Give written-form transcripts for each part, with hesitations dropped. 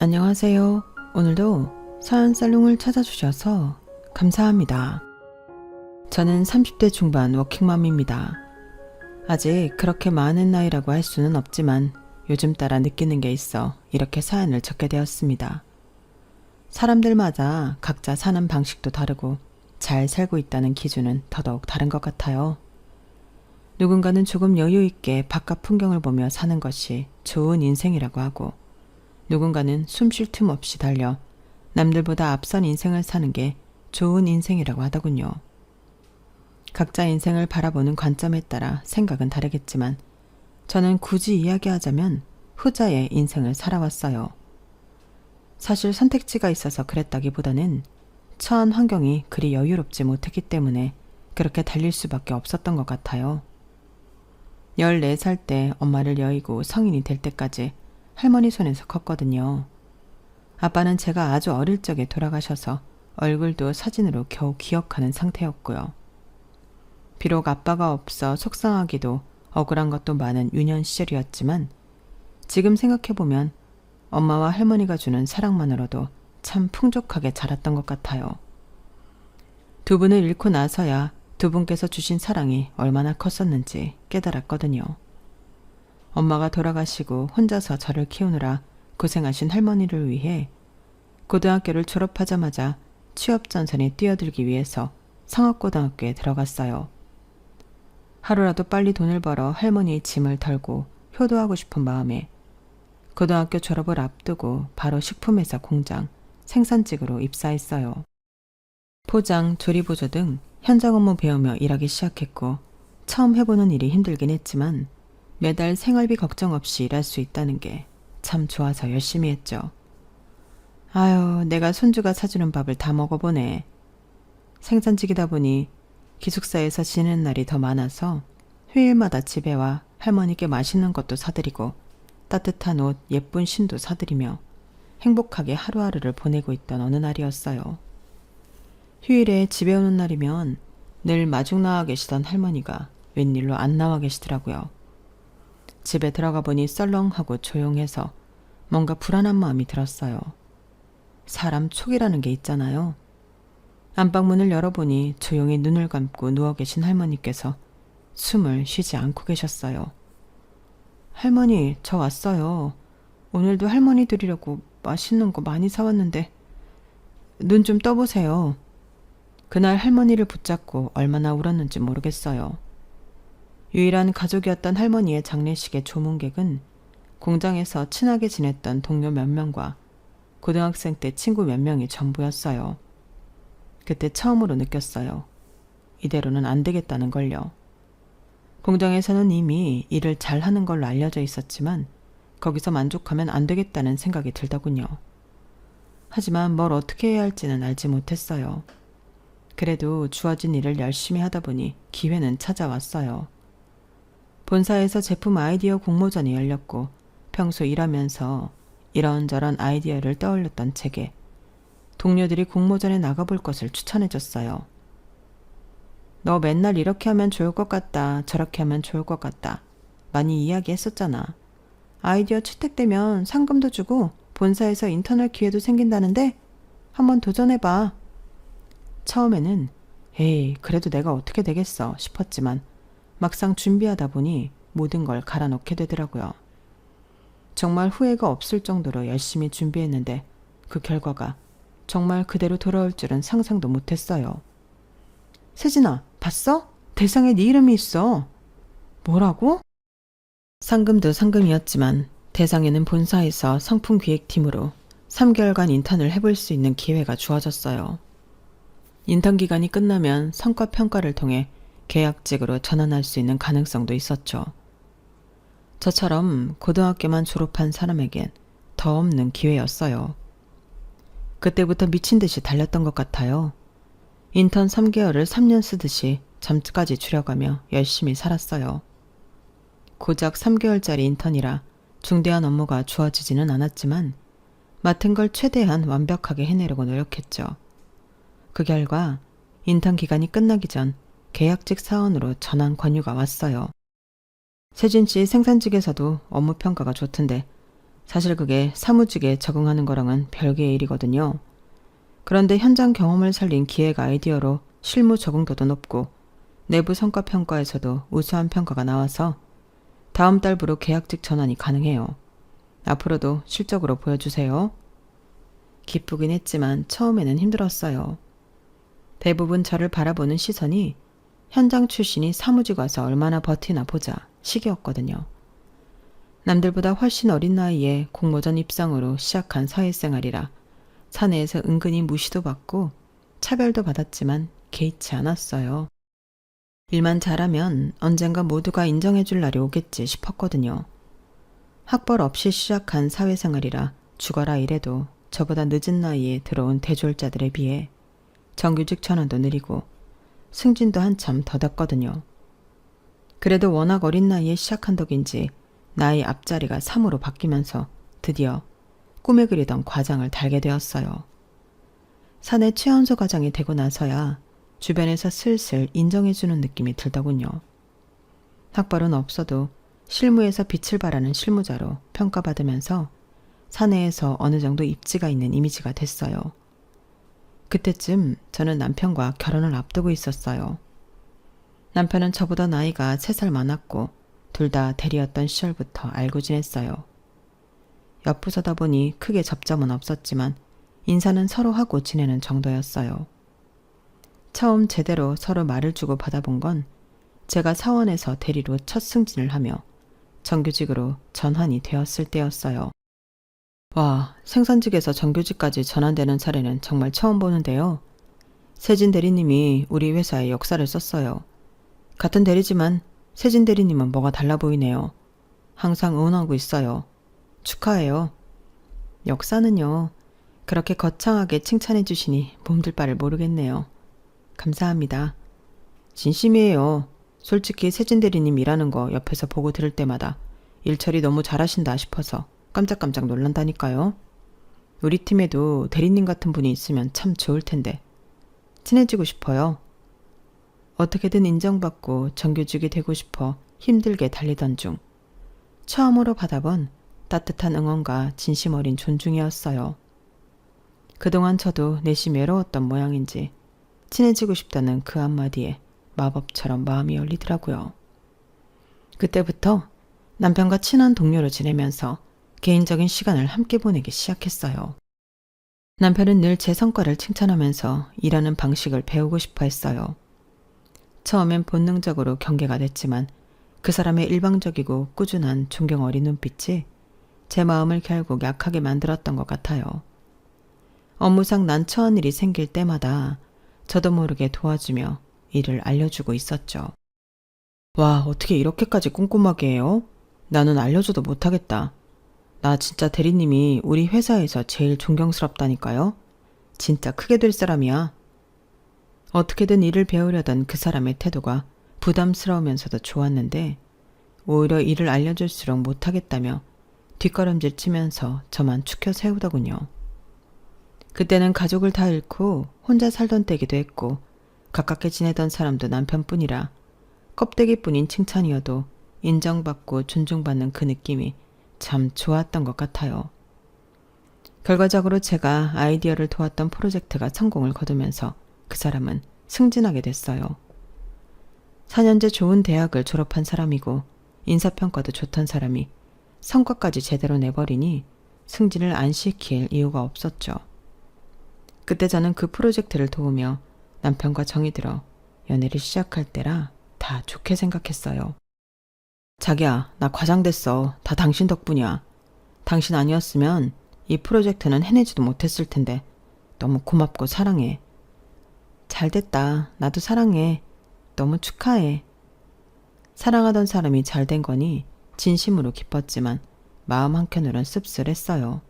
안녕하세요. 오늘도 서연살롱을 찾아주셔서 감사합니다. 저는 30대 중반 워킹맘입니다. 아직 그렇게 많은 나이라고 할 수는 없지만 요즘 따라 느끼는 게 있어 이렇게 사연을 적게 되었습니다. 사람들마다 각자 사는 방식도 다르고 잘 살고 있다는 기준은 더더욱 다른 것 같아요. 누군가는 조금 여유 있게 바깥 풍경을 보며 사는 것이 좋은 인생이라고 하고, 누군가는 숨 쉴 틈 없이 달려 남들보다 앞선 인생을 사는 게 좋은 인생이라고 하더군요. 각자 인생을 바라보는 관점에 따라 생각은 다르겠지만 저는 굳이 이야기하자면 후자의 인생을 살아왔어요. 사실 선택지가 있어서 그랬다기보다는 처한 환경이 그리 여유롭지 못했기 때문에 그렇게 달릴 수밖에 없었던 것 같아요. 14살 때 엄마를 여의고 성인이 될 때까지 할머니 손에서 컸거든요. 아빠는 제가 아주 어릴 적에 돌아가셔서 얼굴도 사진으로 겨우 기억하는 상태였고요. 비록 아빠가 없어 속상하기도 억울한 것도 많은 유년 시절이었지만 지금 생각해보면 엄마와 할머니가 주는 사랑만으로도 참 풍족하게 자랐던 것 같아요. 두 분을 잃고 나서야 두 분께서 주신 사랑이 얼마나 컸었는지 깨달았거든요. 엄마가 돌아가시고 혼자서 저를 키우느라 고생하신 할머니를 위해 고등학교를 졸업하자마자 취업전선에 뛰어들기 위해서 상업고등학교에 들어갔어요. 하루라도 빨리 돈을 벌어 할머니의 짐을 덜고 효도하고 싶은 마음에 고등학교 졸업을 앞두고 바로 식품회사 공장 생산직으로 입사했어요. 포장, 조리보조 등 현장 업무 배우며 일하기 시작했고, 처음 해보는 일이 힘들긴 했지만 매달 생활비 걱정 없이 일할 수 있다는 게 참 좋아서 열심히 했죠. 아유, 내가 손주가 사주는 밥을 다 먹어보네. 생산직이다 보니 기숙사에서 지내는 날이 더 많아서 휴일마다 집에 와 할머니께 맛있는 것도 사드리고 따뜻한 옷, 예쁜 신도 사드리며 행복하게 하루하루를 보내고 있던 어느 날이었어요. 휴일에 집에 오는 날이면 늘 마중 나와 계시던 할머니가 웬일로 안 나와 계시더라고요. 집에 들어가 보니 썰렁하고 조용해서 뭔가 불안한 마음이 들었어요. 사람 촉이라는 게 있잖아요. 안방문을 열어보니 조용히 눈을 감고 누워 계신 할머니께서 숨을 쉬지 않고 계셨어요. 할머니, 저 왔어요. 오늘도 할머니 드리려고 맛있는 거 많이 사왔는데 눈 좀 떠보세요. 그날 할머니를 붙잡고 얼마나 울었는지 모르겠어요. 유일한 가족이었던 할머니의 장례식의 조문객은 공장에서 친하게 지냈던 동료 몇 명과 고등학생 때 친구 몇 명이 전부였어요. 그때 처음으로 느꼈어요. 이대로는 안 되겠다는 걸요. 공장에서는 이미 일을 잘하는 걸로 알려져 있었지만 거기서 만족하면 안 되겠다는 생각이 들더군요. 하지만 뭘 어떻게 해야 할지는 알지 못했어요. 그래도 주어진 일을 열심히 하다 보니 기회는 찾아왔어요. 본사에서 제품 아이디어 공모전이 열렸고 평소 일하면서 이런저런 아이디어를 떠올렸던 제게 동료들이 공모전에 나가볼 것을 추천해줬어요. 너 맨날 이렇게 하면 좋을 것 같다, 저렇게 하면 좋을 것 같다. 많이 이야기했었잖아. 아이디어 채택되면 상금도 주고 본사에서 인턴할 기회도 생긴다는데 한번 도전해봐. 처음에는 에이, 그래도 내가 어떻게 되겠어 싶었지만 막상 준비하다 보니 모든 걸 갈아놓게 되더라고요. 정말 후회가 없을 정도로 열심히 준비했는데 그 결과가 정말 그대로 돌아올 줄은 상상도 못했어요. 세진아, 봤어? 대상에 네 이름이 있어. 뭐라고? 상금도 상금이었지만 대상에는 본사에서 상품기획팀으로 3개월간 인턴을 해볼 수 있는 기회가 주어졌어요. 인턴 기간이 끝나면 성과 평가를 통해 계약직으로 전환할 수 있는 가능성도 있었죠. 저처럼 고등학교만 졸업한 사람에겐 더 없는 기회였어요. 그때부터 미친 듯이 달렸던 것 같아요. 인턴 3개월을 3년 쓰듯이 잠까지 줄여가며 열심히 살았어요. 고작 3개월짜리 인턴이라 중대한 업무가 주어지지는 않았지만 맡은 걸 최대한 완벽하게 해내려고 노력했죠. 그 결과 인턴 기간이 끝나기 전 계약직 사원으로 전환 권유가 왔어요. 세진 씨 생산직에서도 업무 평가가 좋던데 사실 그게 사무직에 적응하는 거랑은 별개의 일이거든요. 그런데 현장 경험을 살린 기획 아이디어로 실무 적응도도 높고 내부 성과 평가에서도 우수한 평가가 나와서 다음 달부로 계약직 전환이 가능해요. 앞으로도 실적으로 보여주세요. 기쁘긴 했지만 처음에는 힘들었어요. 대부분 저를 바라보는 시선이 현장 출신이 사무직 와서 얼마나 버티나 보자 식이었거든요. 남들보다 훨씬 어린 나이에 공모전 입상으로 시작한 사회생활이라 사내에서 은근히 무시도 받고 차별도 받았지만 개의치 않았어요. 일만 잘하면 언젠가 모두가 인정해줄 날이 오겠지 싶었거든요. 학벌 없이 시작한 사회생활이라 죽어라 이래도 저보다 늦은 나이에 들어온 대졸자들에 비해 정규직 전환도 느리고 승진도 한참 더뎠거든요. 그래도 워낙 어린 나이에 시작한 덕인지 나이 앞자리가 3으로 바뀌면서 드디어 꿈에 그리던 과장을 달게 되었어요. 사내 최연소 과장이 되고 나서야 주변에서 슬슬 인정해주는 느낌이 들더군요. 학벌은 없어도 실무에서 빛을 발하는 실무자로 평가받으면서 사내에서 어느 정도 입지가 있는 이미지가 됐어요. 그때쯤 저는 남편과 결혼을 앞두고 있었어요. 남편은 저보다 나이가 3살 많았고 둘 다 대리였던 시절부터 알고 지냈어요. 옆부서다 보니 크게 접점은 없었지만 인사는 서로 하고 지내는 정도였어요. 처음 제대로 서로 말을 주고 받아본 건 제가 사원에서 대리로 첫 승진을 하며 정규직으로 전환이 되었을 때였어요. 와, 생산직에서 정규직까지 전환되는 사례는 정말 처음 보는데요. 세진 대리님이 우리 회사에 역사를 썼어요. 같은 대리지만 세진 대리님은 뭐가 달라 보이네요. 항상 응원하고 있어요. 축하해요. 역사는요. 그렇게 거창하게 칭찬해 주시니 몸둘 바를 모르겠네요. 감사합니다. 진심이에요. 솔직히 세진 대리님 일하는 거 옆에서 보고 들을 때마다 일처리 너무 잘하신다 싶어서 깜짝깜짝 놀란다니까요. 우리 팀에도 대리님 같은 분이 있으면 참 좋을 텐데. 친해지고 싶어요. 어떻게든 인정받고 정규직이 되고 싶어 힘들게 달리던 중 처음으로 받아본 따뜻한 응원과 진심 어린 존중이었어요. 그동안 저도 내심 외로웠던 모양인지 친해지고 싶다는 그 한마디에 마법처럼 마음이 열리더라고요. 그때부터 남편과 친한 동료로 지내면서 개인적인 시간을 함께 보내기 시작했어요. 남편은 늘 제 성과를 칭찬하면서 일하는 방식을 배우고 싶어 했어요. 처음엔 본능적으로 경계가 됐지만 그 사람의 일방적이고 꾸준한 존경 어린 눈빛이 제 마음을 결국 약하게 만들었던 것 같아요. 업무상 난처한 일이 생길 때마다 저도 모르게 도와주며 일을 알려주고 있었죠. 와, 어떻게 이렇게까지 꼼꼼하게 해요? 나는 알려줘도 못하겠다. 나 진짜 대리님이 우리 회사에서 제일 존경스럽다니까요. 진짜 크게 될 사람이야. 어떻게든 일을 배우려던 그 사람의 태도가 부담스러우면서도 좋았는데 오히려 일을 알려줄수록 못하겠다며 뒷걸음질 치면서 저만 추켜 세우더군요. 그때는 가족을 다 잃고 혼자 살던 때기도 했고 가깝게 지내던 사람도 남편뿐이라 껍데기뿐인 칭찬이어도 인정받고 존중받는 그 느낌이 참 좋았던 것 같아요. 결과적으로 제가 아이디어를 도왔던 프로젝트가 성공을 거두면서 그 사람은 승진하게 됐어요. 4년제 좋은 대학을 졸업한 사람이고 인사평가도 좋던 사람이 성과까지 제대로 내버리니 승진을 안 시킬 이유가 없었죠. 그때 저는 그 프로젝트를 도우며 남편과 정이 들어 연애를 시작할 때라 다 좋게 생각했어요. 자기야, 나 과장 됐어. 다 당신 덕분이야. 당신 아니었으면 이 프로젝트는 해내지도 못했을 텐데 너무 고맙고 사랑해. 잘됐다. 나도 사랑해. 너무 축하해. 사랑하던 사람이 잘된 거니 진심으로 기뻤지만 마음 한켠으론 씁쓸했어요.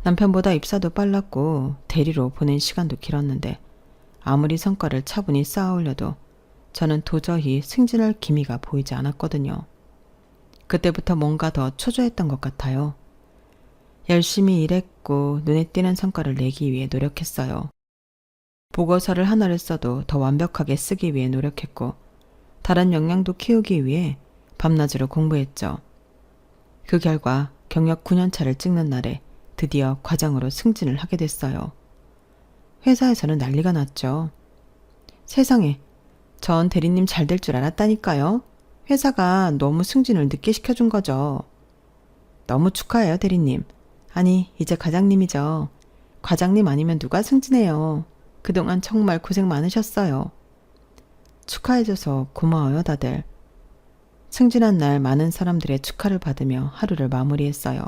남편보다 입사도 빨랐고 대리로 보낸 시간도 길었는데 아무리 성과를 차분히 쌓아올려도 저는 도저히 승진할 기미가 보이지 않았거든요. 그때부터 뭔가 더 초조했던 것 같아요. 열심히 일했고 눈에 띄는 성과를 내기 위해 노력했어요. 보고서를 하나를 써도 더 완벽하게 쓰기 위해 노력했고 다른 역량도 키우기 위해 밤낮으로 공부했죠. 그 결과 경력 9년차를 찍는 날에 드디어 과장으로 승진을 하게 됐어요. 회사에서는 난리가 났죠. 세상에, 전 대리님 잘 될 줄 알았다니까요. 회사가 너무 승진을 늦게 시켜준 거죠. 너무 축하해요, 대리님. 아니, 이제 과장님이죠. 과장님 아니면 누가 승진해요. 그동안 정말 고생 많으셨어요. 축하해줘서 고마워요, 다들. 승진한 날 많은 사람들의 축하를 받으며 하루를 마무리했어요.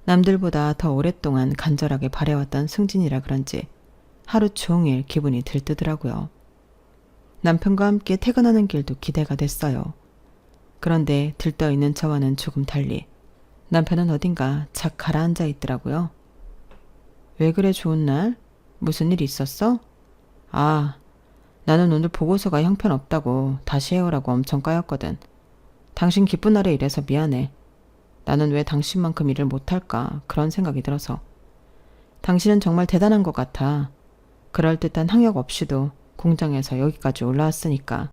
남들보다 더 오랫동안 간절하게 바래왔던 승진이라 그런지 하루 종일 기분이 들뜨더라고요. 남편과 함께 퇴근하는 길도 기대가 됐어요. 그런데 들떠있는 저와는 조금 달리 남편은 어딘가 착 가라앉아 있더라고요. 왜 그래, 좋은 날? 무슨 일 있었어? 아, 나는 오늘 보고서가 형편없다고 다시 해오라고 엄청 까였거든. 당신 기쁜 날에 이래서 미안해. 나는 왜 당신만큼 일을 못할까 그런 생각이 들어서. 당신은 정말 대단한 것 같아. 그럴듯한 학력 없이도 공장에서 여기까지 올라왔으니까.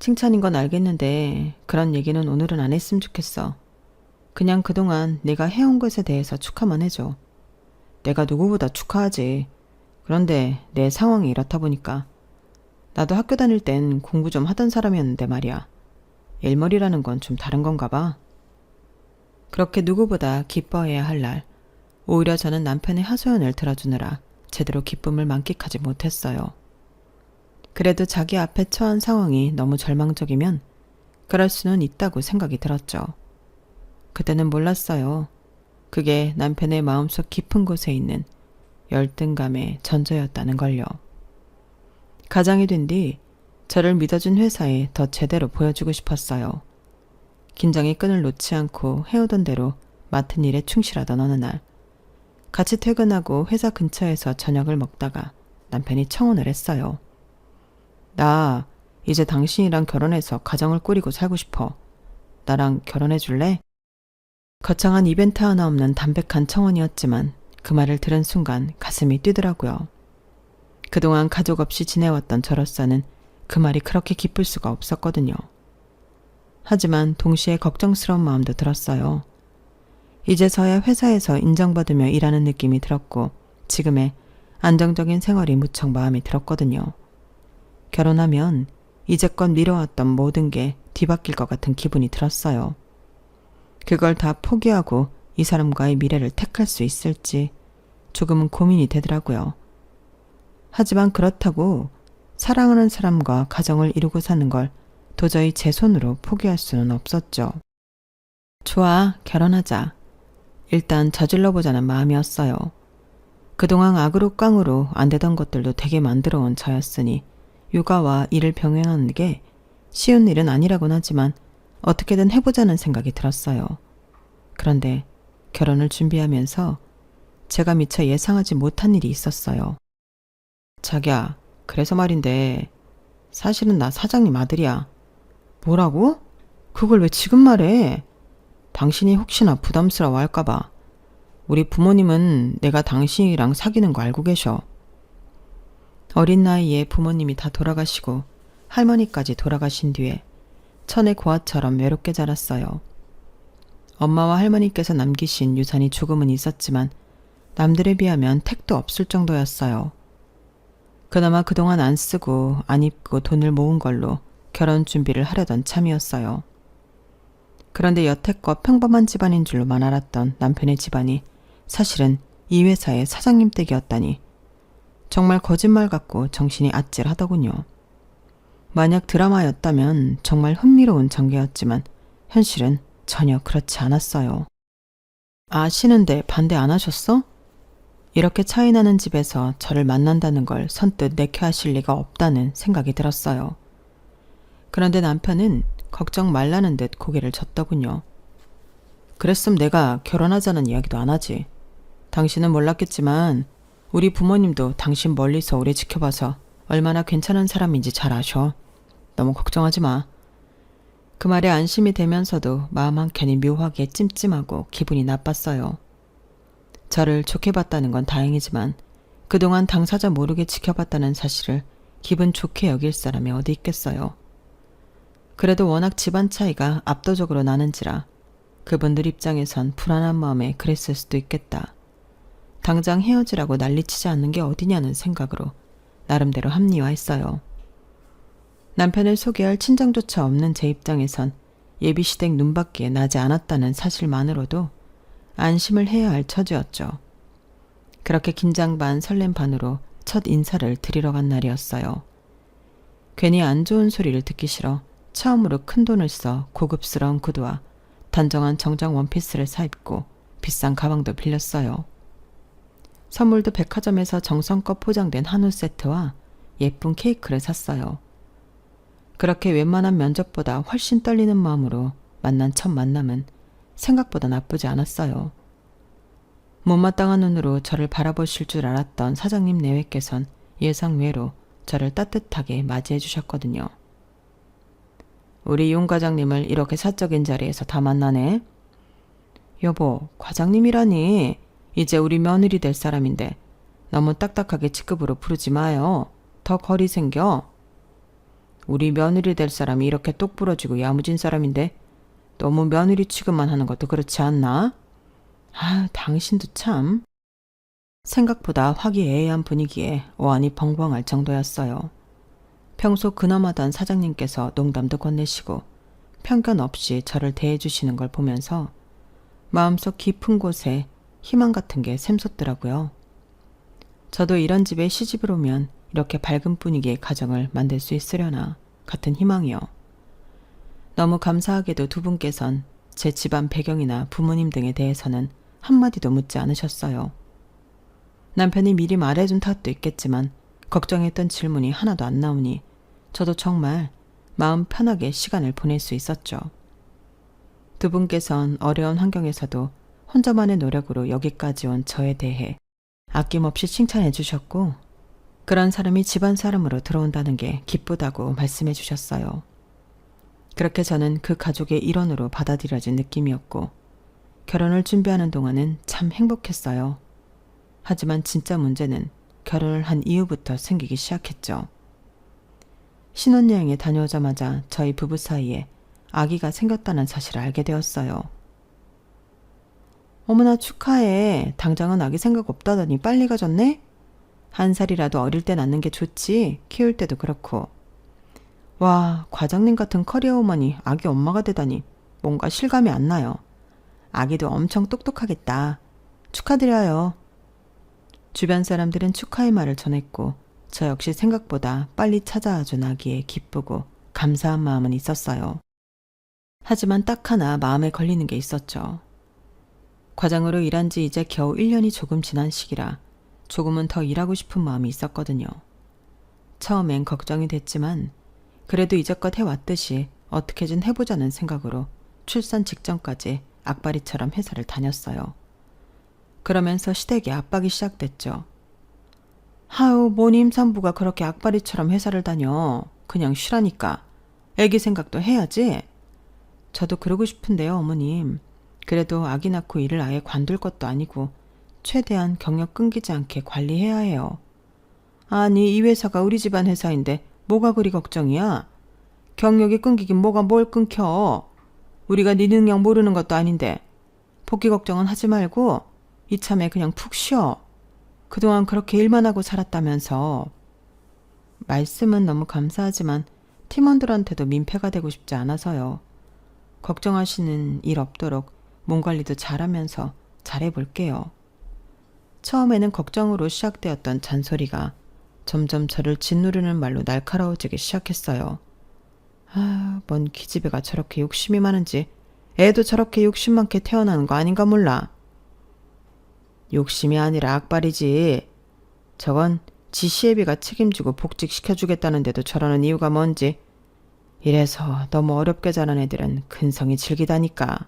칭찬인 건 알겠는데 그런 얘기는 오늘은 안 했으면 좋겠어. 그냥 그동안 내가 해온 것에 대해서 축하만 해줘. 내가 누구보다 축하하지. 그런데 내 상황이 이렇다 보니까. 나도 학교 다닐 땐 공부 좀 하던 사람이었는데 말이야. 일머리라는 건 좀 다른 건가 봐. 그렇게 누구보다 기뻐해야 할 날, 오히려 저는 남편의 하소연을 들어주느라 제대로 기쁨을 만끽하지 못했어요. 그래도 자기 앞에 처한 상황이 너무 절망적이면 그럴 수는 있다고 생각이 들었죠. 그때는 몰랐어요. 그게 남편의 마음속 깊은 곳에 있는 열등감의 전조였다는 걸요. 가장이 된 뒤 저를 믿어준 회사에 더 제대로 보여주고 싶었어요. 긴장의 끈을 놓지 않고 해오던 대로 맡은 일에 충실하던 어느 날, 같이 퇴근하고 회사 근처에서 저녁을 먹다가 남편이 청혼을 했어요. 나 이제 당신이랑 결혼해서 가정을 꾸리고 살고 싶어. 나랑 결혼해 줄래? 거창한 이벤트 하나 없는 담백한 청혼이었지만 그 말을 들은 순간 가슴이 뛰더라고요. 그동안 가족 없이 지내왔던 저로서는 그 말이 그렇게 기쁠 수가 없었거든요. 하지만 동시에 걱정스러운 마음도 들었어요. 이제서야 회사에서 인정받으며 일하는 느낌이 들었고 지금의 안정적인 생활이 무척 마음에 들었거든요. 결혼하면 이제껏 미뤄왔던 모든 게 뒤바뀔 것 같은 기분이 들었어요. 그걸 다 포기하고 이 사람과의 미래를 택할 수 있을지 조금은 고민이 되더라고요. 하지만 그렇다고 사랑하는 사람과 가정을 이루고 사는 걸 도저히 제 손으로 포기할 수는 없었죠. 좋아, 결혼하자. 일단 저질러 보자는 마음이었어요. 그동안 악으로 깡으로 안 되던 것들도 되게 만들어 온 저였으니 육아와 일을 병행하는 게 쉬운 일은 아니라곤 하지만 어떻게든 해보자는 생각이 들었어요. 그런데 결혼을 준비하면서 제가 미처 예상하지 못한 일이 있었어요. 자기야, 그래서 말인데 사실은 나 사장님 아들이야. 뭐라고? 그걸 왜 지금 말해? 당신이 혹시나 부담스러워 할까봐. 우리 부모님은 내가 당신이랑 사귀는 거 알고 계셔. 어린 나이에 부모님이 다 돌아가시고 할머니까지 돌아가신 뒤에 천의 고아처럼 외롭게 자랐어요. 엄마와 할머니께서 남기신 유산이 조금은 있었지만 남들에 비하면 택도 없을 정도였어요. 그나마 그동안 안 쓰고 안 입고 돈을 모은 걸로 결혼 준비를 하려던 참이었어요. 그런데 여태껏 평범한 집안인 줄로만 알았던 남편의 집안이 사실은 이 회사의 사장님 댁이었다니 정말 거짓말 같고 정신이 아찔하더군요. 만약 드라마였다면 정말 흥미로운 전개였지만 현실은 전혀 그렇지 않았어요. 아시는데 반대 안 하셨어? 이렇게 차이나는 집에서 저를 만난다는 걸 선뜻 내켜 하실 리가 없다는 생각이 들었어요. 그런데 남편은 걱정 말라는 듯 고개를 젓더군요. 그랬으면 내가 결혼하자는 이야기도 안 하지. 당신은 몰랐겠지만 우리 부모님도 당신 멀리서 오래 지켜봐서 얼마나 괜찮은 사람인지 잘 아셔. 너무 걱정하지 마. 그 말에 안심이 되면서도 마음 한켠이 묘하게 찜찜하고 기분이 나빴어요. 저를 좋게 봤다는 건 다행이지만 그동안 당사자 모르게 지켜봤다는 사실을 기분 좋게 여길 사람이 어디 있겠어요. 그래도 워낙 집안 차이가 압도적으로 나는지라 그분들 입장에선 불안한 마음에 그랬을 수도 있겠다. 당장 헤어지라고 난리치지 않는 게 어디냐는 생각으로 나름대로 합리화했어요. 남편을 소개할 친정조차 없는 제 입장에선 예비시댁 눈밖에 나지 않았다는 사실만으로도 안심을 해야 할 처지였죠. 그렇게 긴장 반 설렘 반으로 첫 인사를 드리러 간 날이었어요. 괜히 안 좋은 소리를 듣기 싫어 처음으로 큰돈을 써 고급스러운 구두와 단정한 정장 원피스를 사입고 비싼 가방도 빌렸어요. 선물도 백화점에서 정성껏 포장된 한우 세트와 예쁜 케이크를 샀어요. 그렇게 웬만한 면접보다 훨씬 떨리는 마음으로 만난 첫 만남은 생각보다 나쁘지 않았어요. 못마땅한 눈으로 저를 바라보실 줄 알았던 사장님 내외께선 예상외로 저를 따뜻하게 맞이해 주셨거든요. 우리 윤 과장님을 이렇게 사적인 자리에서 다 만나네. 여보, 과장님이라니. 이제 우리 며느리 될 사람인데 너무 딱딱하게 직급으로 부르지 마요. 더 거리 생겨. 우리 며느리 될 사람이 이렇게 똑 부러지고 야무진 사람인데 너무 며느리 취급만 하는 것도 그렇지 않나? 아, 당신도 참. 생각보다 화기애애한 분위기에 어안이 벙벙할 정도였어요. 평소 근엄하던 사장님께서 농담도 건네시고 편견 없이 저를 대해주시는 걸 보면서 마음속 깊은 곳에 희망 같은 게 샘솟더라고요. 저도 이런 집에 시집을 오면 이렇게 밝은 분위기의 가정을 만들 수 있으려나 같은 희망이요. 너무 감사하게도 두 분께선 제 집안 배경이나 부모님 등에 대해서는 한마디도 묻지 않으셨어요. 남편이 미리 말해준 탓도 있겠지만 걱정했던 질문이 하나도 안 나오니 저도 정말 마음 편하게 시간을 보낼 수 있었죠. 두 분께선 어려운 환경에서도 혼자만의 노력으로 여기까지 온 저에 대해 아낌없이 칭찬해 주셨고 그런 사람이 집안 사람으로 들어온다는 게 기쁘다고 말씀해 주셨어요. 그렇게 저는 그 가족의 일원으로 받아들여진 느낌이었고 결혼을 준비하는 동안은 참 행복했어요. 하지만 진짜 문제는 결혼을 한 이후부터 생기기 시작했죠. 신혼여행에 다녀오자마자 저희 부부 사이에 아기가 생겼다는 사실을 알게 되었어요. 어머나 축하해. 당장은 아기 생각 없다더니 빨리 가졌네? 한 살이라도 어릴 때 낳는 게 좋지. 키울 때도 그렇고. 와, 과장님 같은 커리어우먼이 아기 엄마가 되다니 뭔가 실감이 안 나요. 아기도 엄청 똑똑하겠다. 축하드려요. 주변 사람들은 축하의 말을 전했고 저 역시 생각보다 빨리 찾아와준 아기에 기쁘고 감사한 마음은 있었어요. 하지만 딱 하나 마음에 걸리는 게 있었죠. 과장으로 일한 지 이제 겨우 1년이 조금 지난 시기라 조금은 더 일하고 싶은 마음이 있었거든요. 처음엔 걱정이 됐지만 그래도 이제껏 해왔듯이 어떻게든 해보자는 생각으로 출산 직전까지 악바리처럼 회사를 다녔어요. 그러면서 시댁에 압박이 시작됐죠. 하우, 뭔 임산부가 그렇게 악바리처럼 회사를 다녀. 그냥 쉬라니까. 애기 생각도 해야지. 저도 그러고 싶은데요, 어머님. 그래도 아기 낳고 일을 아예 관둘 것도 아니고 최대한 경력 끊기지 않게 관리해야 해요. 아니, 이 회사가 우리 집안 회사인데 뭐가 그리 걱정이야? 경력이 끊기긴 뭐가 뭘 끊겨. 우리가 네 능력 모르는 것도 아닌데. 복귀 걱정은 하지 말고 이참에 그냥 푹 쉬어. 그동안 그렇게 일만 하고 살았다면서. 말씀은 너무 감사하지만 팀원들한테도 민폐가 되고 싶지 않아서요. 걱정하시는 일 없도록 몸 관리도 잘하면서 잘해볼게요. 처음에는 걱정으로 시작되었던 잔소리가 점점 저를 짓누르는 말로 날카로워지기 시작했어요. 아, 뭔 기집애가 저렇게 욕심이 많은지 애도 저렇게 욕심 많게 태어나는 거 아닌가 몰라. 욕심이 아니라 악발이지. 저건 지 시애비가 책임지고 복직시켜주겠다는데도 저러는 이유가 뭔지. 이래서 너무 어렵게 자란 애들은 근성이 질기다니까.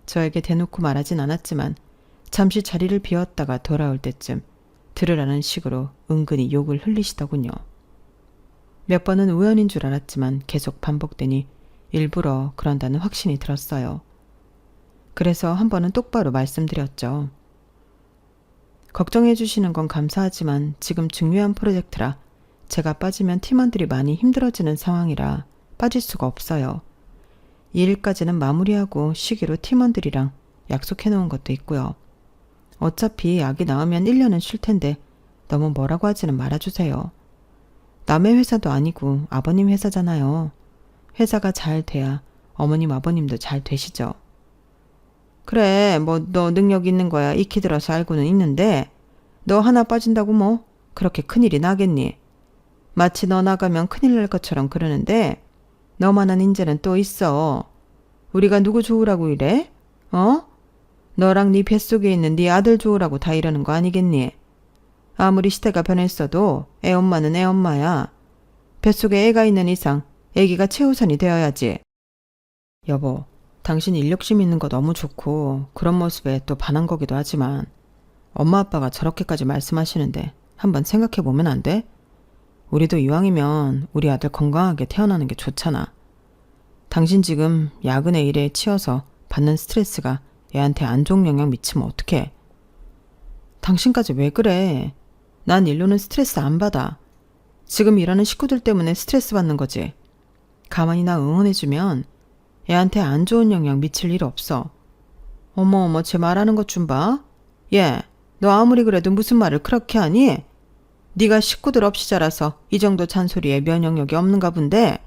저에게 대놓고 말하진 않았지만 잠시 자리를 비웠다가 돌아올 때쯤 들으라는 식으로 은근히 욕을 흘리시더군요. 몇 번은 우연인 줄 알았지만 계속 반복되니 일부러 그런다는 확신이 들었어요. 그래서 한 번은 똑바로 말씀드렸죠. 걱정해 주시는 건 감사하지만 지금 중요한 프로젝트라 제가 빠지면 팀원들이 많이 힘들어지는 상황이라 빠질 수가 없어요. 이 일까지는 마무리하고 쉬기로 팀원들이랑 약속해 놓은 것도 있고요. 어차피 아기 낳으면 1년은 쉴 텐데 너무 뭐라고 하지는 말아주세요. 남의 회사도 아니고 아버님 회사잖아요. 회사가 잘 돼야 어머님 아버님도 잘 되시죠. 그래, 뭐 너 능력 있는 거야 익히 들어서 알고는 있는데 너 하나 빠진다고 뭐 그렇게 큰일이 나겠니? 마치 너 나가면 큰일 날 것처럼 그러는데 너만한 인재는 또 있어. 우리가 누구 좋으라고 이래? 어? 너랑 네 뱃속에 있는 네 아들 좋으라고 다 이러는 거 아니겠니? 아무리 시대가 변했어도 애 엄마는 애 엄마야. 뱃속에 애가 있는 이상 애기가 최우선이 되어야지. 여보, 당신 인력심 있는 거 너무 좋고 그런 모습에 또 반한 거기도 하지만 엄마 아빠가 저렇게까지 말씀하시는데 한번 생각해 보면 안 돼? 우리도 이왕이면 우리 아들 건강하게 태어나는 게 좋잖아. 당신 지금 야근의 일에 치여서 받는 스트레스가 애한테 안 좋은 영향 미치면 어떡해? 당신까지 왜 그래? 난 일로는 스트레스 안 받아. 지금 일하는 식구들 때문에 스트레스 받는 거지. 가만히 나 응원해주면 애한테 안 좋은 영향 미칠 일 없어. 어머 쟤 말하는 것 좀 봐. 얘, 너 아무리 그래도 무슨 말을 그렇게 하니? 네가 식구들 없이 자라서 이 정도 잔소리에 면역력이 없는가 본데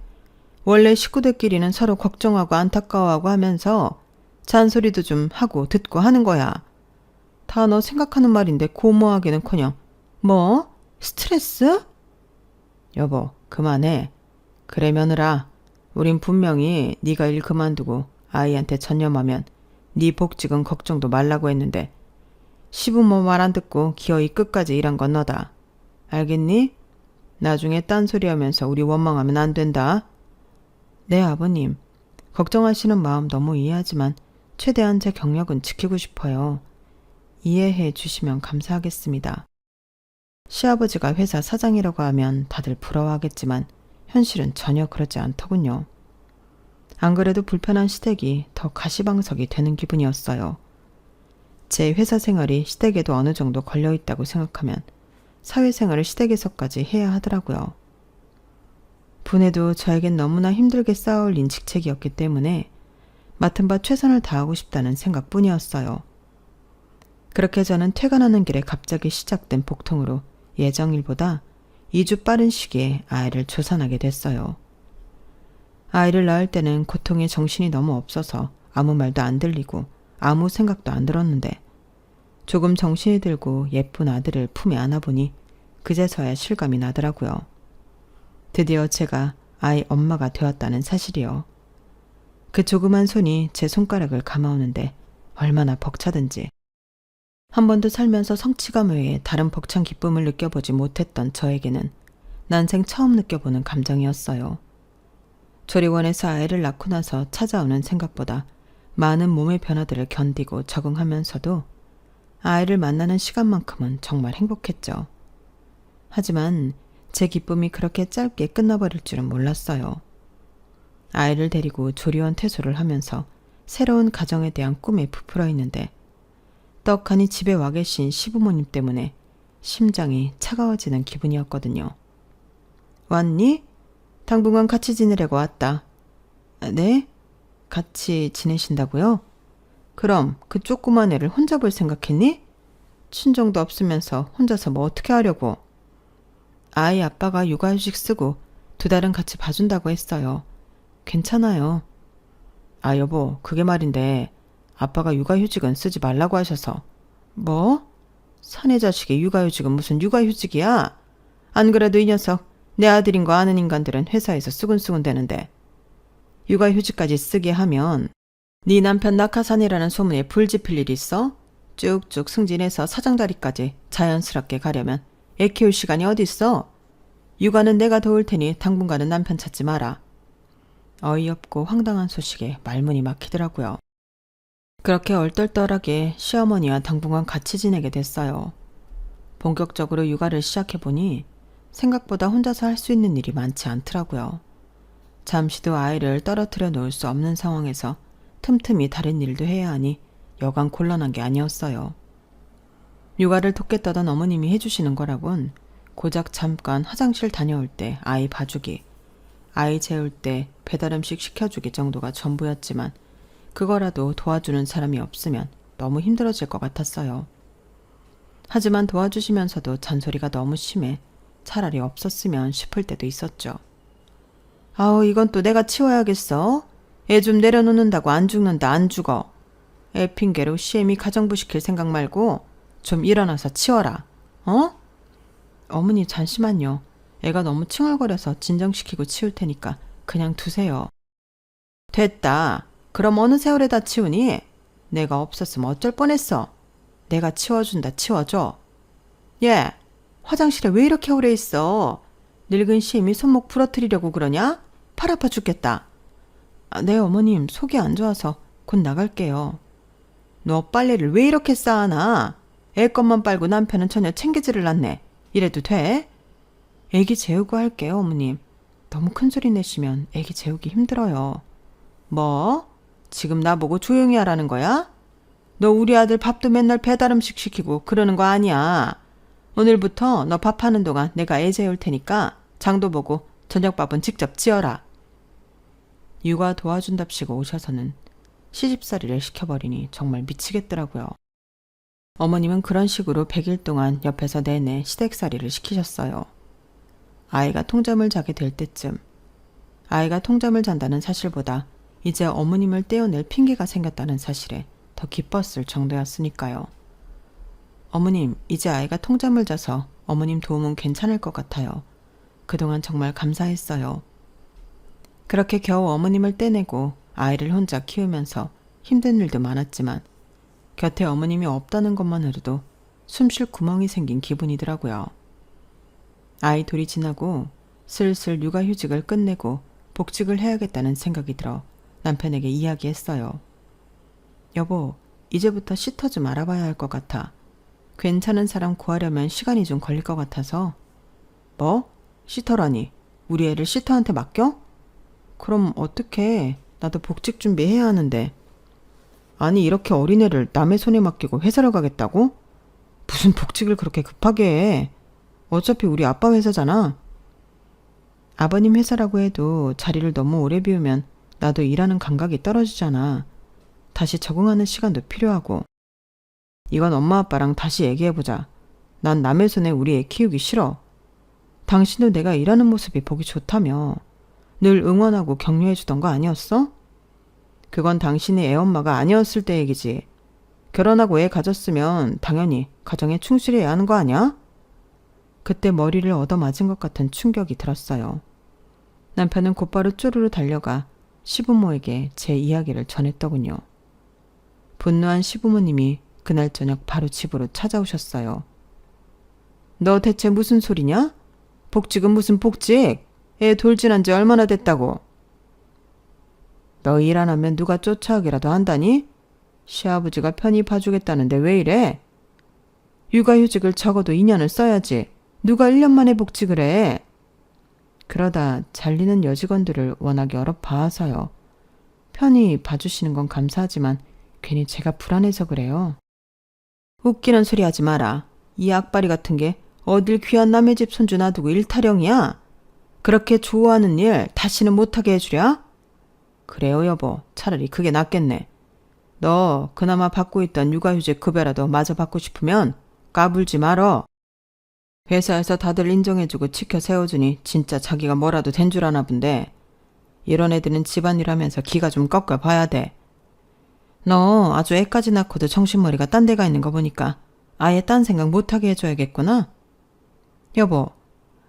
원래 식구들끼리는 서로 걱정하고 안타까워하고 하면서 잔소리도 좀 하고 듣고 하는 거야. 다 너 생각하는 말인데 고모하기는커녕 뭐? 스트레스? 여보, 그만해. 그래 며느라, 우린 분명히 네가 일 그만두고 아이한테 전념하면 네 복직은 걱정도 말라고 했는데 시부모 말 안 듣고 기어이 끝까지 일한 건 너다. 알겠니? 나중에 딴소리 하면서 우리 원망하면 안 된다. 네, 아버님. 걱정하시는 마음 너무 이해하지만 최대한 제 경력은 지키고 싶어요. 이해해 주시면 감사하겠습니다. 시아버지가 회사 사장이라고 하면 다들 부러워하겠지만 현실은 전혀 그렇지 않더군요. 안 그래도 불편한 시댁이 더 가시방석이 되는 기분이었어요. 제 회사 생활이 시댁에도 어느 정도 걸려있다고 생각하면 사회생활을 시댁에서까지 해야 하더라고요. 분해도 저에겐 너무나 힘들게 쌓아올린 직책이었기 때문에 맡은 바 최선을 다하고 싶다는 생각뿐이었어요. 그렇게 저는 퇴근하는 길에 갑자기 시작된 복통으로 예정일보다 2주 빠른 시기에 아이를 조산하게 됐어요. 아이를 낳을 때는 고통에 정신이 너무 없어서 아무 말도 안 들리고 아무 생각도 안 들었는데 조금 정신이 들고 예쁜 아들을 품에 안아보니 그제서야 실감이 나더라고요. 드디어 제가 아이 엄마가 되었다는 사실이요. 그 조그만 손이 제 손가락을 감아오는데 얼마나 벅차든지. 한 번도 살면서 성취감 외에 다른 벅찬 기쁨을 느껴보지 못했던 저에게는 난생 처음 느껴보는 감정이었어요. 조리원에서 아이를 낳고 나서 찾아오는 생각보다 많은 몸의 변화들을 견디고 적응하면서도 아이를 만나는 시간만큼은 정말 행복했죠. 하지만 제 기쁨이 그렇게 짧게 끝나버릴 줄은 몰랐어요. 아이를 데리고 조리원 퇴소를 하면서 새로운 가정에 대한 꿈에 부풀어 있는데 떡하니 집에 와 계신 시부모님 때문에 심장이 차가워지는 기분이었거든요. 왔니? 당분간 같이 지내려고 왔다. 네? 같이 지내신다고요? 그럼 그 조그만 애를 혼자 볼 생각했니? 친정도 없으면서 혼자서 뭐 어떻게 하려고? 아이 아빠가 육아휴직 쓰고 2달은 같이 봐준다고 했어요. 괜찮아요. 아 여보, 그게 말인데 아빠가 육아휴직은 쓰지 말라고 하셔서. 뭐? 사내 자식의 육아휴직은 무슨 육아휴직이야? 안 그래도 이 녀석 내 아들인 거 아는 인간들은 회사에서 쓰군쓰군 대는데 육아휴직까지 쓰게 하면 네 남편 낙하산이라는 소문에 불 지필 일 있어? 쭉쭉 승진해서 사장 자리까지 자연스럽게 가려면 애 키울 시간이 어딨어? 육아는 내가 도울 테니 당분간은 남편 찾지 마라. 어이없고 황당한 소식에 말문이 막히더라고요. 그렇게 얼떨떨하게 시어머니와 당분간 같이 지내게 됐어요. 본격적으로 육아를 시작해보니 생각보다 혼자서 할 수 있는 일이 많지 않더라고요. 잠시도 아이를 떨어뜨려 놓을 수 없는 상황에서 틈틈이 다른 일도 해야 하니 여간 곤란한 게 아니었어요. 육아를 돕겠다던 어머님이 해주시는 거라곤 고작 잠깐 화장실 다녀올 때 아이 봐주기, 아이 재울 때 배달음식 시켜주기 정도가 전부였지만 그거라도 도와주는 사람이 없으면 너무 힘들어질 것 같았어요. 하지만 도와주시면서도 잔소리가 너무 심해 차라리 없었으면 싶을 때도 있었죠. 아우, 이건 또 내가 치워야겠어. 애 좀 내려놓는다고 안 죽는다, 안 죽어. 애 핑계로 시애미 가정부 시킬 생각 말고 좀 일어나서 치워라. 어? 어머니 잠시만요. 애가 너무 칭얼거려서 진정시키고 치울 테니까 그냥 두세요. 됐다. 그럼 어느 세월에다 치우니? 내가 없었으면 어쩔 뻔했어. 내가 치워준다, 치워줘. 얘, 화장실에 왜 이렇게 오래 있어? 늙은 시애미 손목 부러뜨리려고 그러냐? 팔 아파 죽겠다. 네, 어머님, 속이 안 좋아서 곧 나갈게요. 너 빨래를 왜 이렇게 쌓아놔? 애 것만 빨고 남편은 전혀 챙기지를 않네. 이래도 돼? 애기 재우고 할게요, 어머님. 너무 큰 소리 내시면 애기 재우기 힘들어요. 뭐? 지금 나보고 조용히 하라는 거야? 너 우리 아들 밥도 맨날 배달음식 시키고 그러는 거 아니야. 오늘부터 너 밥하는 동안 내가 애 재울 테니까 장도 보고 저녁밥은 직접 지어라. 육아 도와준답시고 오셔서는 시집살이를 시켜버리니 정말 미치겠더라고요. 어머님은 그런 식으로 100일 동안 옆에서 내내 시댁살이를 시키셨어요. 아이가 통잠을 자게 될 때쯤, 아이가 통잠을 잔다는 사실보다 이제 어머님을 떼어낼 핑계가 생겼다는 사실에 더 기뻤을 정도였으니까요. 어머님, 이제 아이가 통잠을 자서 어머님 도움은 괜찮을 것 같아요. 그동안 정말 감사했어요. 그렇게 겨우 어머님을 떼내고 아이를 혼자 키우면서 힘든 일도 많았지만 곁에 어머님이 없다는 것만으로도 숨 쉴 구멍이 생긴 기분이더라고요. 아이 둘이 지나고 슬슬 육아휴직을 끝내고 복직을 해야겠다는 생각이 들어 남편에게 이야기했어요. 여보, 이제부터 시터 좀 알아봐야 할 것 같아. 괜찮은 사람 구하려면 시간이 좀 걸릴 것 같아서. 뭐? 시터라니? 우리 애를 시터한테 맡겨? 그럼 어떡해. 나도 복직 준비해야 하는데. 아니, 이렇게 어린애를 남의 손에 맡기고 회사를 가겠다고? 무슨 복직을 그렇게 급하게 해. 어차피 우리 아빠 회사잖아. 아버님 회사라고 해도 자리를 너무 오래 비우면 나도 일하는 감각이 떨어지잖아. 다시 적응하는 시간도 필요하고. 이건 엄마 아빠랑 다시 얘기해보자. 난 남의 손에 우리 애 키우기 싫어. 당신도 내가 일하는 모습이 보기 좋다며. 늘 응원하고 격려해주던 거 아니었어? 그건 당신이 애 엄마가 아니었을 때 얘기지. 결혼하고 애 가졌으면 당연히 가정에 충실해야 하는 거 아니야? 그때 머리를 얻어맞은 것 같은 충격이 들었어요. 남편은 곧바로 쪼르르 달려가 시부모에게 제 이야기를 전했더군요. 분노한 시부모님이 그날 저녁 바로 집으로 찾아오셨어요. 너 대체 무슨 소리냐? 복직은 무슨 복직? 애 돌진한 지 얼마나 됐다고? 너 일 안 하면 누가 쫓아오기라도 한다니? 시아버지가 편히 봐주겠다는데 왜 이래? 육아휴직을 적어도 2년을 써야지. 누가 1년 만에 복직을 해? 그러다 잘리는 여직원들을 워낙 여러 봐서요. 편히 봐주시는 건 감사하지만 괜히 제가 불안해서 그래요. 웃기는 소리 하지 마라. 이 악바리 같은 게 어딜 귀한 남의 집 손주 놔두고 일타령이야? 그렇게 좋아하는 일 다시는 못하게 해주랴? 그래요, 여보. 차라리 그게 낫겠네. 너 그나마 받고 있던 육아휴직 급여라도 마저 받고 싶으면 까불지 말어. 회사에서 다들 인정해주고 지켜 세워주니 진짜 자기가 뭐라도 된 줄 아나 본데 이런 애들은 집안일 하면서 기가 좀 꺾여 봐야 돼. 너 아주 애까지 낳고도 정신머리가 딴 데가 있는 거 보니까 아예 딴 생각 못하게 해줘야겠구나. 여보,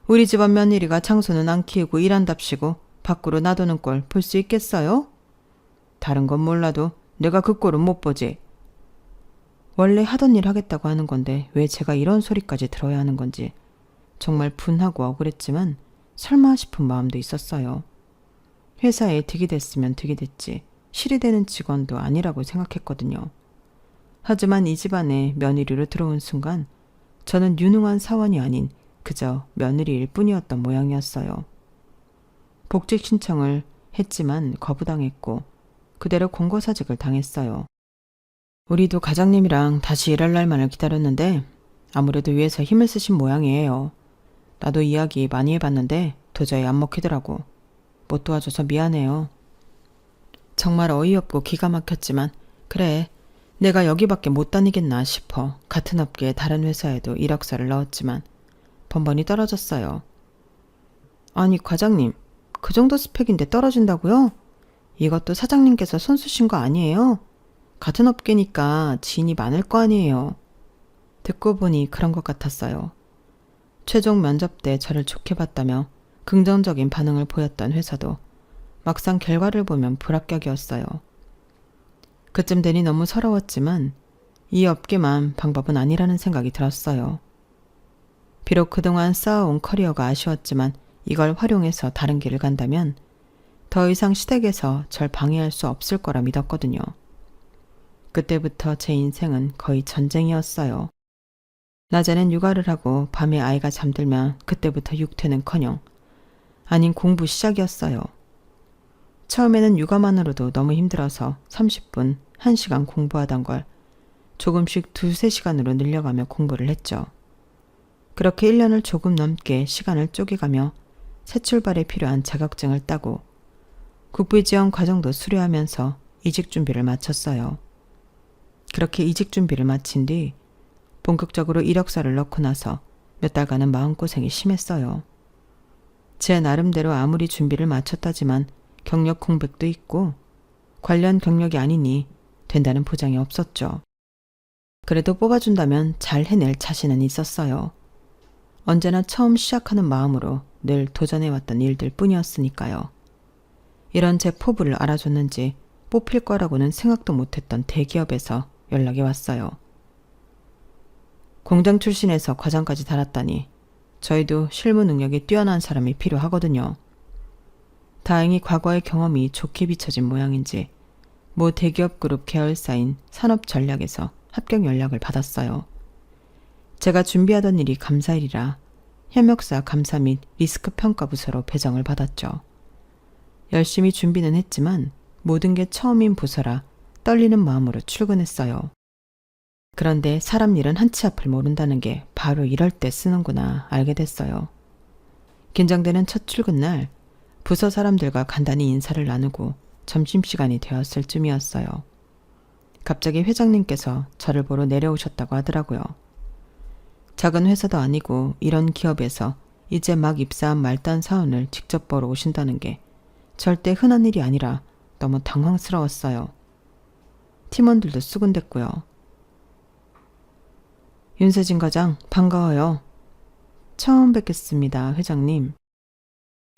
우리 집안 며느리가 장소는 안 키우고 일한답시고 밖으로 놔두는 꼴 볼 수 있겠어요? 다른 건 몰라도 내가 그 꼴은 못 보지. 원래 하던 일 하겠다고 하는 건데 왜 제가 이런 소리까지 들어야 하는 건지 정말 분하고 억울했지만 설마 싶은 마음도 있었어요. 회사에 득이 됐으면 득이 됐지 실이 되는 직원도 아니라고 생각했거든요. 하지만 이 집안에 며느리로 들어온 순간 저는 유능한 사원이 아닌 그저 며느리일 뿐이었던 모양이었어요. 복직 신청을 했지만 거부당했고 그대로 공고사직을 당했어요. 우리도 과장님이랑 다시 일할 날만을 기다렸는데 아무래도 위에서 힘을 쓰신 모양이에요. 나도 이야기 많이 해봤는데 도저히 안 먹히더라고. 못 도와줘서 미안해요. 정말 어이없고 기가 막혔지만 그래, 내가 여기밖에 못 다니겠나 싶어 같은 업계의 다른 회사에도 이력서를 넣었지만 번번이 떨어졌어요. 아니 과장님, 그 정도 스펙인데 떨어진다고요? 이것도 사장님께서 손 쓰신 거 아니에요? 같은 업계니까 지인이 많을 거 아니에요. 듣고 보니 그런 것 같았어요. 최종 면접 때 저를 좋게 봤다며 긍정적인 반응을 보였던 회사도 막상 결과를 보면 불합격이었어요. 그쯤 되니 너무 서러웠지만 이 업계만 방법은 아니라는 생각이 들었어요. 비록 그동안 쌓아온 커리어가 아쉬웠지만 이걸 활용해서 다른 길을 간다면 더 이상 시댁에서 절 방해할 수 없을 거라 믿었거든요. 그때부터 제 인생은 거의 전쟁이었어요. 낮에는 육아를 하고 밤에 아이가 잠들면 그때부터 육퇴는커녕 아닌 공부 시작이었어요. 처음에는 육아만으로도 너무 힘들어서 30분, 1시간 공부하던 걸 조금씩 2-3시간으로 늘려가며 공부를 했죠. 그렇게 1년을 조금 넘게 시간을 쪼개가며 새 출발에 필요한 자격증을 따고 국비지원 과정도 수료하면서 이직 준비를 마쳤어요. 그렇게 이직 준비를 마친 뒤 본격적으로 이력서를 넣고 나서 몇 달간은 마음고생이 심했어요. 제 나름대로 아무리 준비를 마쳤다지만 경력 공백도 있고 관련 경력이 아니니 된다는 보장이 없었죠. 그래도 뽑아준다면 잘 해낼 자신은 있었어요. 언제나 처음 시작하는 마음으로 늘 도전해왔던 일들 뿐이었으니까요. 이런 제 포부를 알아줬는지 뽑힐 거라고는 생각도 못했던 대기업에서 연락이 왔어요. 공장 출신에서 과장까지 달았다니 저희도 실무 능력이 뛰어난 사람이 필요하거든요. 다행히 과거의 경험이 좋게 비춰진 모양인지 모 대기업 그룹 계열사인 산업전략에서 합격 연락을 받았어요. 제가 준비하던 일이 감사일이라 현역사 감사 및 리스크 평가 부서로 배정을 받았죠. 열심히 준비는 했지만 모든 게 처음인 부서라 떨리는 마음으로 출근했어요. 그런데 사람 일은 한치 앞을 모른다는 게 바로 이럴 때 쓰는구나 알게 됐어요. 긴장되는 첫 출근 날 부서 사람들과 간단히 인사를 나누고 점심시간이 되었을 쯤이었어요. 갑자기 회장님께서 저를 보러 내려오셨다고 하더라고요. 작은 회사도 아니고 이런 기업에서 이제 막 입사한 말단 사원을 직접 보러 오신다는 게 절대 흔한 일이 아니라 너무 당황스러웠어요. 팀원들도 수군댔고요. 윤세진 과장 반가워요. 처음 뵙겠습니다, 회장님.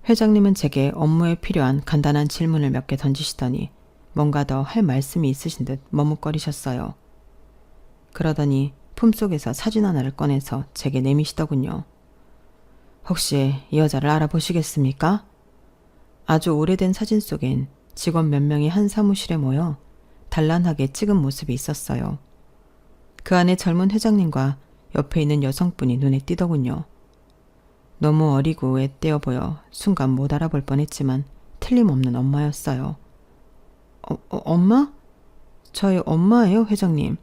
회장님은 제게 업무에 필요한 간단한 질문을 몇 개 던지시더니 뭔가 더 할 말씀이 있으신 듯 머뭇거리셨어요. 그러더니 품속에서 사진 하나를 꺼내서 제게 내미시더군요. 혹시 이 여자를 알아보시겠습니까? 아주 오래된 사진 속엔 직원 몇 명이 한 사무실에 모여 단란하게 찍은 모습이 있었어요. 그 안에 젊은 회장님과 옆에 있는 여성분이 눈에 띄더군요. 너무 어리고 애떼어 보여 순간 못 알아볼 뻔했지만 틀림없는 엄마였어요. 엄마? 저희 엄마예요, 회장님.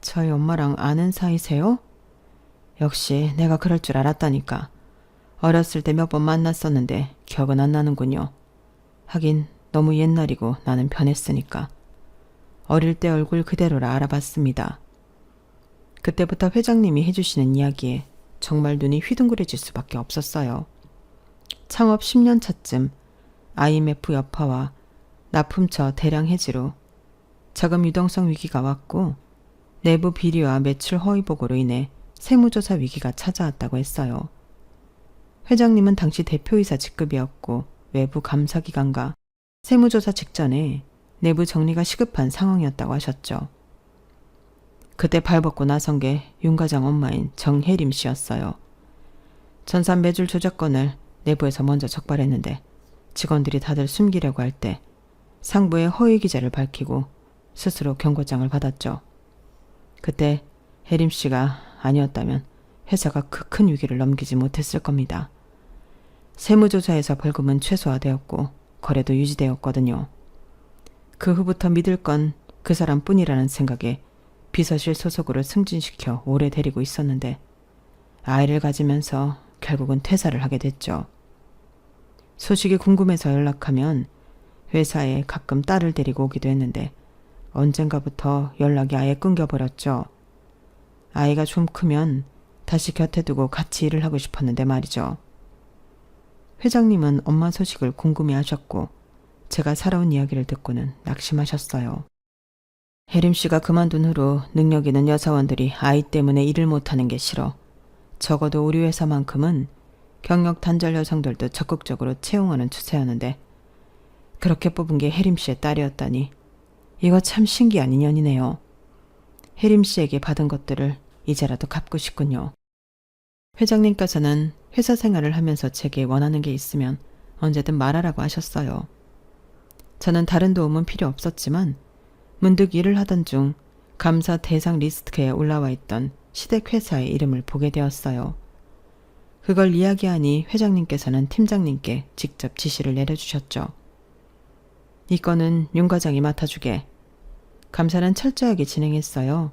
저희 엄마랑 아는 사이세요? 역시 내가 그럴 줄 알았다니까. 어렸을 때 몇 번 만났었는데 기억은 안 나는군요. 하긴 너무 옛날이고 나는 변했으니까. 어릴 때 얼굴 그대로라 알아봤습니다. 그때부터 회장님이 해주시는 이야기에 정말 눈이 휘둥그레질 수밖에 없었어요. 창업 10년 차쯤 IMF 여파와 납품처 대량 해지로 자금 유동성 위기가 왔고 내부 비리와 매출 허위 보고로 인해 세무조사 위기가 찾아왔다고 했어요. 회장님은 당시 대표이사 직급이었고 외부 감사기관과 세무조사 직전에 내부 정리가 시급한 상황이었다고 하셨죠. 그때 발벗고 나선 게 윤 과장 엄마인 정혜림 씨였어요. 전산 매출 조작건을 내부에서 먼저 적발했는데 직원들이 다들 숨기려고 할 때 상부의 허위 기자를 밝히고 스스로 경고장을 받았죠. 그때 혜림 씨가 아니었다면 회사가 그 큰 위기를 넘기지 못했을 겁니다. 세무조사에서 벌금은 최소화되었고 거래도 유지되었거든요. 그 후부터 믿을 건 그 사람뿐이라는 생각에 비서실 소속으로 승진시켜 오래 데리고 있었는데 아이를 가지면서 결국은 퇴사를 하게 됐죠. 소식이 궁금해서 연락하면 회사에 가끔 딸을 데리고 오기도 했는데 언젠가부터 연락이 아예 끊겨버렸죠. 아이가 좀 크면 다시 곁에 두고 같이 일을 하고 싶었는데 말이죠. 회장님은 엄마 소식을 궁금해하셨고 제가 살아온 이야기를 듣고는 낙심하셨어요. 혜림 씨가 그만둔 후로 능력 있는 여사원들이 아이 때문에 일을 못하는 게 싫어 적어도 우리 회사만큼은 경력 단절 여성들도 적극적으로 채용하는 추세였는데 그렇게 뽑은 게 혜림 씨의 딸이었다니 이거 참 신기한 인연이네요. 혜림 씨에게 받은 것들을 이제라도 갚고 싶군요. 회장님께서는 회사 생활을 하면서 제게 원하는 게 있으면 언제든 말하라고 하셨어요. 저는 다른 도움은 필요 없었지만 문득 일을 하던 중 감사 대상 리스트에 올라와 있던 시댁 회사의 이름을 보게 되었어요. 그걸 이야기하니 회장님께서는 팀장님께 직접 지시를 내려주셨죠. 이 건은 윤 과장이 맡아주게. 감사는 철저하게 진행했어요.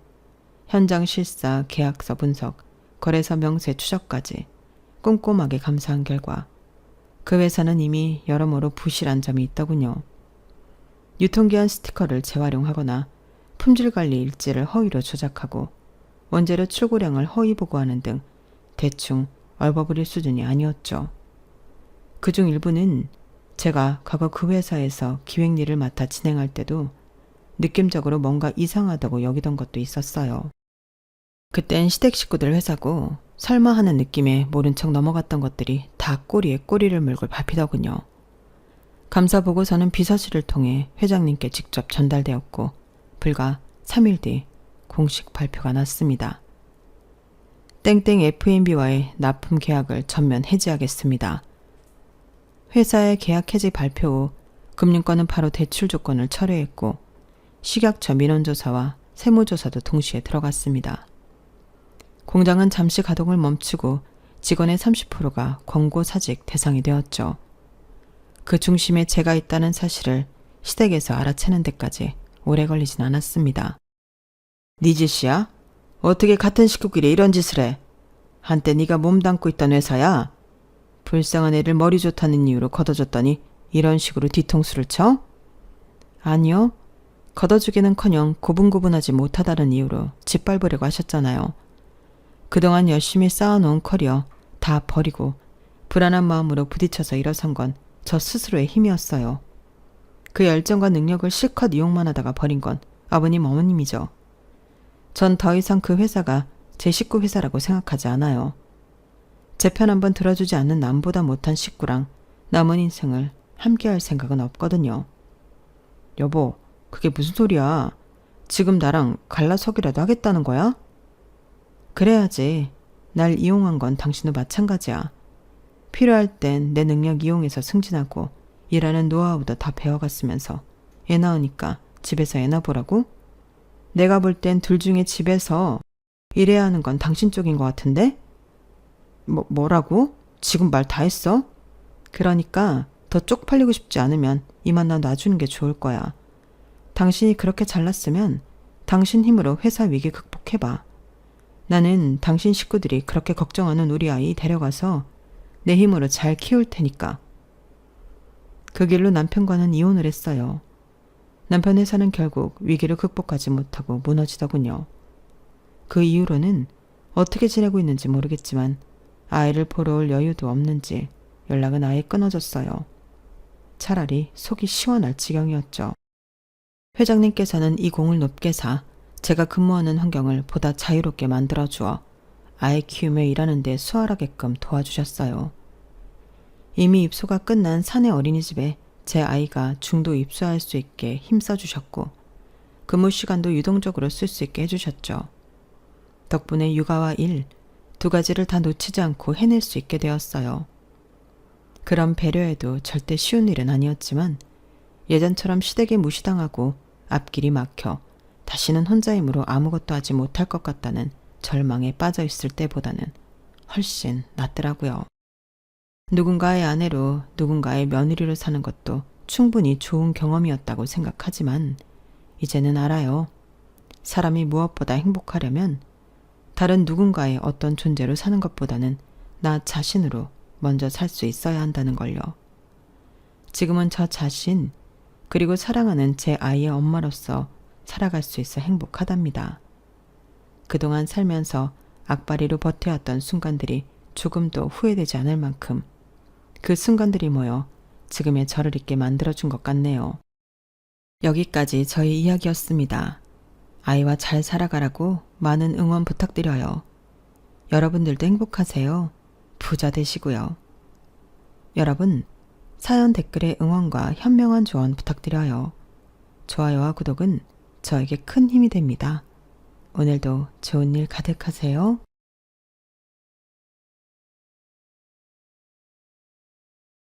현장 실사, 계약서 분석, 거래사 명세 추적까지 꼼꼼하게 감사한 결과 그 회사는 이미 여러모로 부실한 점이 있더군요. 유통기한 스티커를 재활용하거나 품질관리 일지를 허위로 조작하고 원재료 출고량을 허위 보고하는 등 대충 얼버무릴 수준이 아니었죠. 그중 일부는 제가 과거 그 회사에서 기획 일을 맡아 진행할 때도 느낌적으로 뭔가 이상하다고 여기던 것도 있었어요. 그땐 시댁 식구들 회사고 설마 하는 느낌에 모른 척 넘어갔던 것들이 다 꼬리에 꼬리를 물고 밟히더군요. 감사 보고서는 비서실을 통해 회장님께 직접 전달되었고 불과 3일 뒤 공식 발표가 났습니다. 땡땡 F&B와의 납품 계약을 전면 해지하겠습니다. 회사의 계약 해지 발표 후 금융권은 바로 대출 조건을 철회했고 식약처 민원조사와 세무조사도 동시에 들어갔습니다. 공장은 잠시 가동을 멈추고 직원의 30%가 권고사직 대상이 되었죠. 그 중심에 제가 있다는 사실을 시댁에서 알아채는 데까지 오래 걸리진 않았습니다. 네 짓이야? 어떻게 같은 식구끼리 이런 짓을 해? 한때 네가 몸담고 있던 회사야? 불쌍한 애를 머리 좋다는 이유로 걷어줬더니 이런 식으로 뒤통수를 쳐? 아니요. 걷어주기는커녕 고분고분하지 못하다는 이유로 짓밟으려고 하셨잖아요. 그동안 열심히 쌓아놓은 커리어 다 버리고 불안한 마음으로 부딪혀서 일어선 건 저 스스로의 힘이었어요. 그 열정과 능력을 실컷 이용만 하다가 버린 건 아버님 어머님이죠. 전 더 이상 그 회사가 제 식구 회사라고 생각하지 않아요. 제 편 한번 들어주지 않는 남보다 못한 식구랑 남은 인생을 함께할 생각은 없거든요. 여보, 그게 무슨 소리야? 지금 나랑 갈라서기라도 하겠다는 거야? 그래야지. 날 이용한 건 당신도 마찬가지야. 필요할 땐 내 능력 이용해서 승진하고 일하는 노하우도 다 배워갔으면서 애 낳으니까 집에서 애나 보라고? 내가 볼 땐 둘 중에 집에서 일해야 하는 건 당신 쪽인 것 같은데? 뭐라고? 지금 말 다 했어? 그러니까 더 쪽팔리고 싶지 않으면 이만 나 놔주는 게 좋을 거야. 당신이 그렇게 잘났으면 당신 힘으로 회사 위기 극복해봐. 나는 당신 식구들이 그렇게 걱정하는 우리 아이 데려가서 내 힘으로 잘 키울 테니까. 그 길로 남편과는 이혼을 했어요. 남편 회사는 결국 위기를 극복하지 못하고 무너지더군요. 그 이후로는 어떻게 지내고 있는지 모르겠지만 아이를 보러 올 여유도 없는지 연락은 아예 끊어졌어요. 차라리 속이 시원할 지경이었죠. 회장님께서는 이 공을 높게 사 제가 근무하는 환경을 보다 자유롭게 만들어주어 아이 키우며 일하는 데 수월하게끔 도와주셨어요. 이미 입소가 끝난 사내 어린이집에 제 아이가 중도 입소할 수 있게 힘써주셨고 근무 시간도 유동적으로 쓸 수 있게 해주셨죠. 덕분에 육아와 일, 두 가지를 다 놓치지 않고 해낼 수 있게 되었어요. 그런 배려에도 절대 쉬운 일은 아니었지만 예전처럼 시댁에 무시당하고 앞길이 막혀 다시는 혼자 힘으로 아무것도 하지 못할 것 같다는 절망에 빠져 있을 때보다는 훨씬 낫더라고요. 누군가의 아내로 누군가의 며느리로 사는 것도 충분히 좋은 경험이었다고 생각하지만 이제는 알아요. 사람이 무엇보다 행복하려면 다른 누군가의 어떤 존재로 사는 것보다는 나 자신으로 먼저 살 수 있어야 한다는 걸요. 지금은 저 자신, 그리고 사랑하는 제 아이의 엄마로서 살아갈 수 있어 행복하답니다. 그동안 살면서 악바리로 버텨왔던 순간들이 조금도 후회되지 않을 만큼 그 순간들이 모여 지금의 저를 있게 만들어준 것 같네요. 여기까지 저희 이야기였습니다. 아이와 잘 살아가라고 많은 응원 부탁드려요. 여러분들도 행복하세요. 부자 되시고요. 여러분, 사연 댓글에 응원과 현명한 조언 부탁드려요. 좋아요와 구독은 저에게 큰 힘이 됩니다. 오늘도 좋은 일 가득하세요.